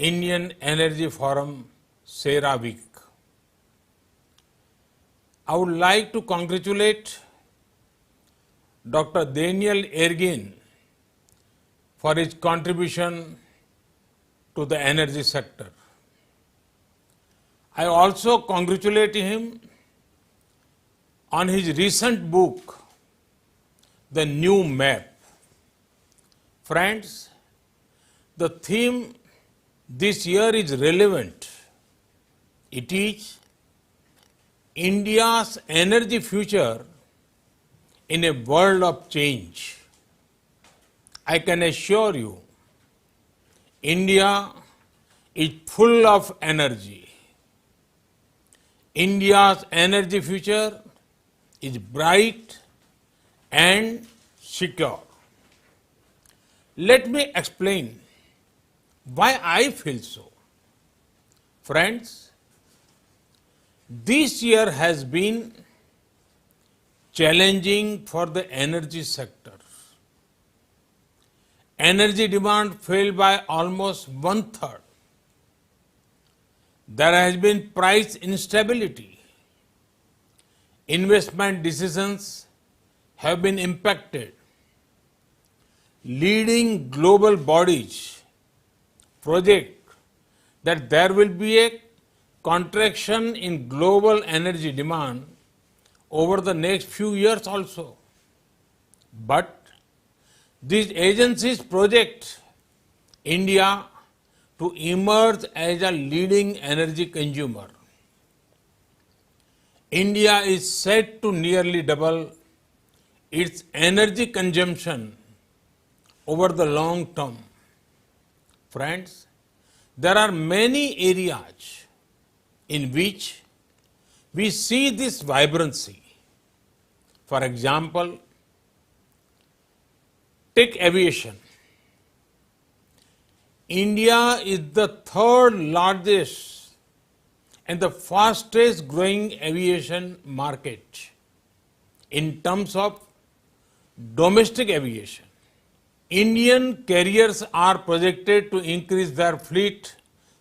Indian Energy Forum, CERAWeek. I would like to congratulate Dr. Daniel Ergin for his contribution to the energy sector. I also congratulate him on his recent book, The New Map. Friends, the theme this year is relevant. It is India's energy future in a world of change. I can assure you, India is full of energy. India's energy future is bright and secure. Let me explain why I feel so. Friends, this year has been challenging for the energy sector. Energy demand fell by almost one-third. There has been price instability. Investment decisions have been impacted. Leading global bodies project that there will be a contraction in global energy demand over the next few years also. But these agencies project India to emerge as a leading energy consumer. India is set to nearly double its energy consumption over the long term. Friends, there are many areas in which we see this vibrancy. For example, take aviation. India is the third largest and the fastest growing aviation market in terms of domestic aviation. Indian carriers are projected to increase their fleet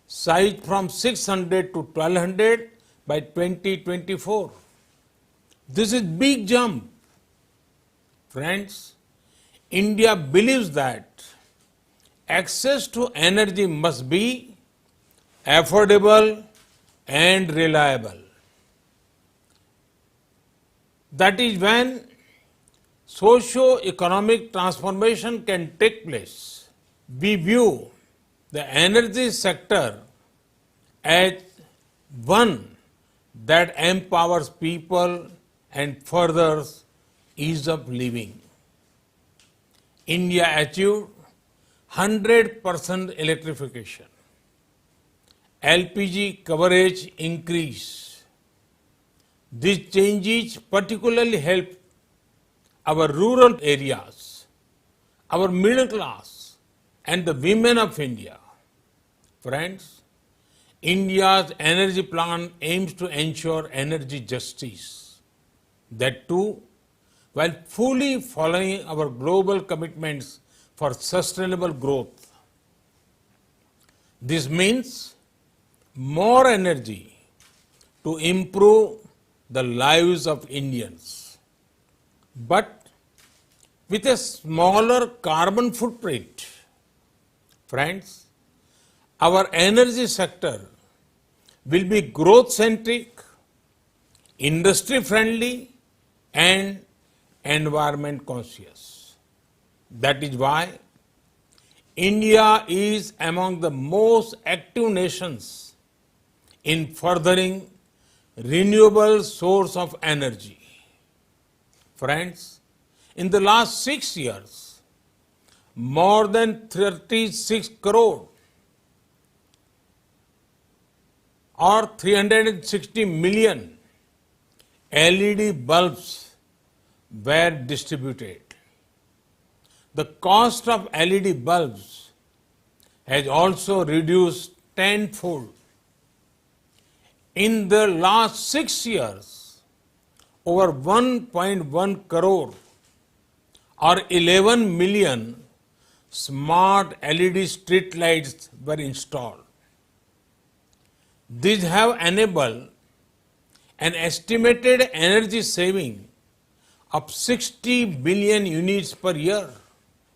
size from 600 to 1200 by 2024. This is big jump. Friends, India believes that access to energy must be affordable and reliable. That is when socio-economic transformation can take place. We view the energy sector as one that empowers people and furthers ease of living. India achieved 100% electrification. LPG coverage increase. These changes particularly help our rural areas, our middle class, and the women of India. Friends, India's energy plan aims to ensure energy justice. That too, while fully following our global commitments for sustainable growth. This means more energy to improve the lives of Indians, but with a smaller carbon footprint. Friends, our energy sector will be growth-centric, industry-friendly, and environment-conscious. That is why India is among the most active nations in furthering renewable source of energy. Friends, in the last 6 years, more than 36 crore or 360 million LED bulbs were distributed. The cost of LED bulbs has also reduced tenfold. In the last 6 years, over 1.1 crore or 11 million smart LED street lights were installed. These have enabled an estimated energy saving of 60 billion units per year.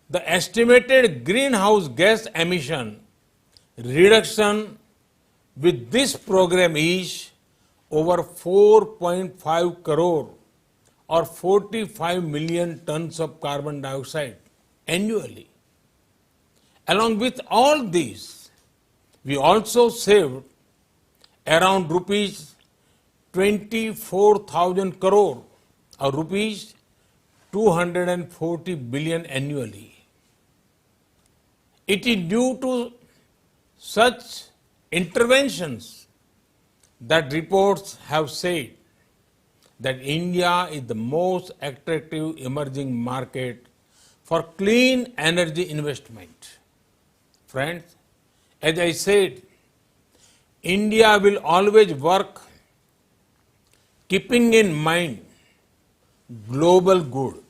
The estimated greenhouse gas emission reduction with this program is over 4.5 crore or 45 million tons of carbon dioxide annually. Along with all these, we also saved around rupees 24,000 crore or rupees 240 billion annually. It is due to such interventions that reports have said that India is the most attractive emerging market for clean energy investment. Friends, as I said, India will always work keeping in mind global good.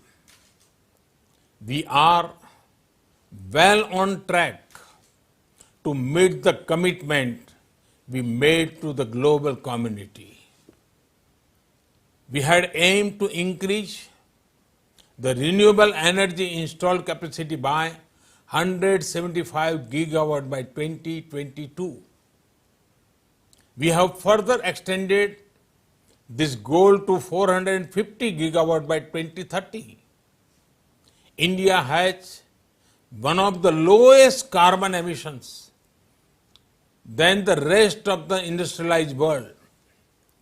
We are well on track to meet the commitment we made to the global community. We had aimed to increase the renewable energy installed capacity by 175 gigawatt by 2022. We have further extended this goal to 450 gigawatt by 2030. India has one of the lowest carbon emissions than the rest of the industrialized world.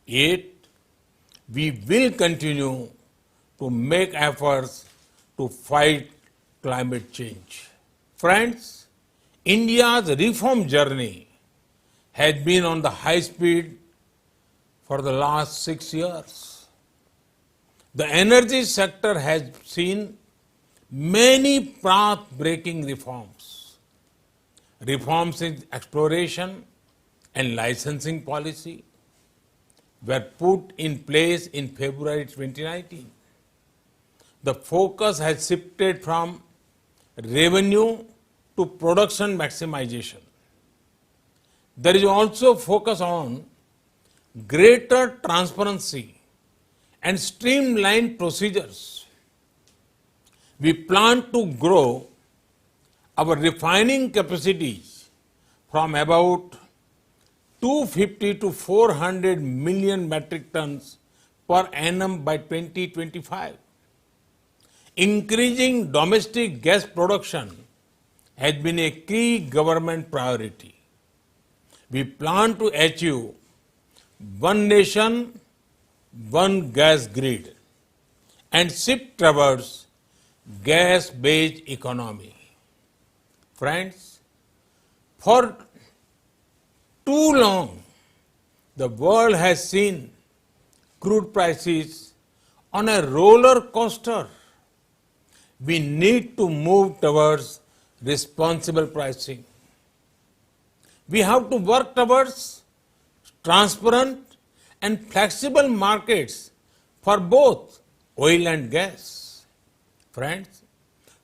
Yet, we will continue to make efforts to fight climate change. Friends, India's reform journey has been on the high speed for the last 6 years. The energy sector has seen many path-breaking reforms. Reforms in exploration and licensing policy were put in place in February 2019. The focus has shifted from revenue to production maximization. There is also focus on greater transparency and streamlined procedures. We plan to grow our refining capacities from about 250 to 400 million metric tons per annum by 2025. Increasing domestic gas production has been a key government priority. We plan to achieve one nation, one gas grid and shift towards gas-based economy. Friends, for too long, the world has seen crude prices on a roller coaster. We need to move towards responsible pricing. We have to work towards transparent and flexible markets for both oil and gas. Friends,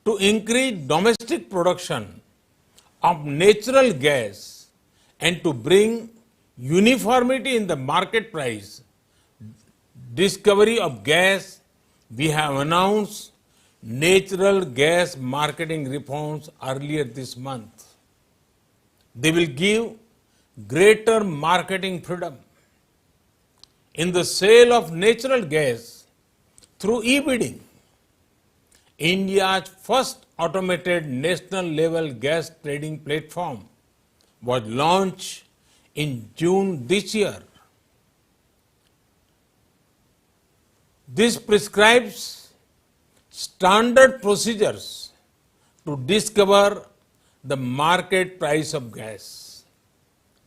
to increase domestic production of natural gas and to bring uniformity in the market price, discovery of gas, we have announced natural gas marketing reforms earlier this month. They will give greater marketing freedom. In the sale of natural gas through e-bidding, India's first automated national level gas trading platform was launched in June this year. This prescribes standard procedures to discover the market price of gas.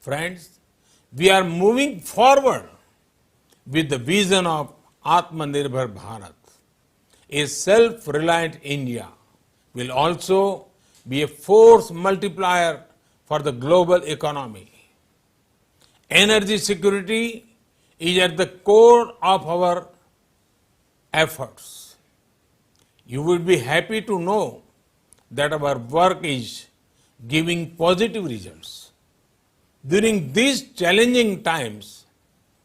Friends, we are moving forward with the vision of Atmanirbhar Bharat. A self-reliant India will also be a force multiplier for the global economy. Energy security is at the core of our efforts. You will be happy to know that our work is giving positive results. During these challenging times,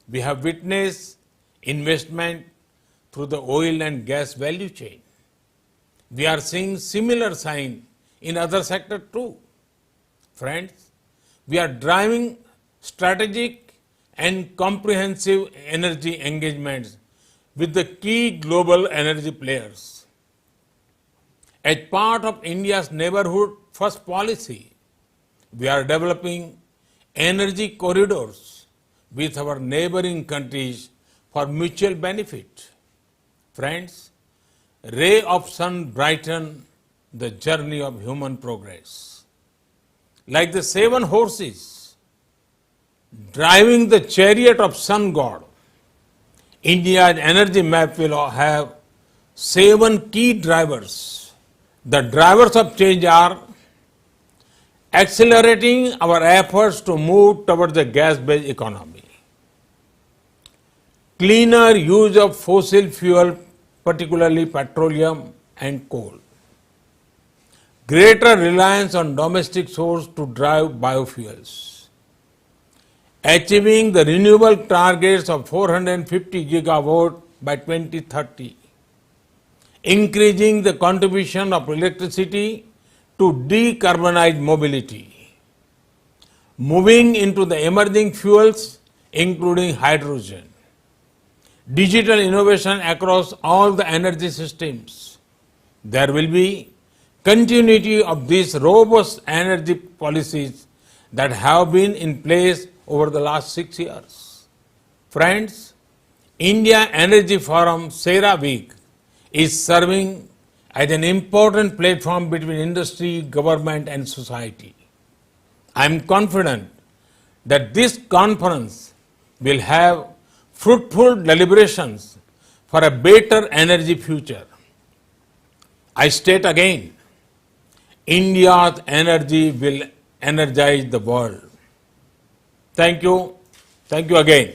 we have witnessed investment through the oil and gas value chain. We are seeing similar sign in other sectors too. Friends, we are driving strategic and comprehensive energy engagements with the key global energy players. As part of India's neighborhood first policy, we are developing energy corridors with our neighboring countries for mutual benefit. Friends, ray of sun brighten the journey of human progress. Like the 7 horses driving the chariot of sun god, India's energy map will have 7 key drivers. The drivers of change are accelerating our efforts to move towards the gas-based economy, cleaner use of fossil fuel, particularly petroleum and coal, greater reliance on domestic source to drive biofuels, achieving the renewable targets of 450 gigawatt by 2030, increasing the contribution of electricity to decarbonize mobility, moving into the emerging fuels including hydrogen, digital innovation across all the energy systems. There will be continuity of these robust energy policies that have been in place over the last 6 years. Friends, India Energy Forum SERA Week is serving as an important platform between industry, government and society. I am confident that this conference will have fruitful deliberations for a better energy future. I state again, India's energy will energize the world. Thank you. Thank you again.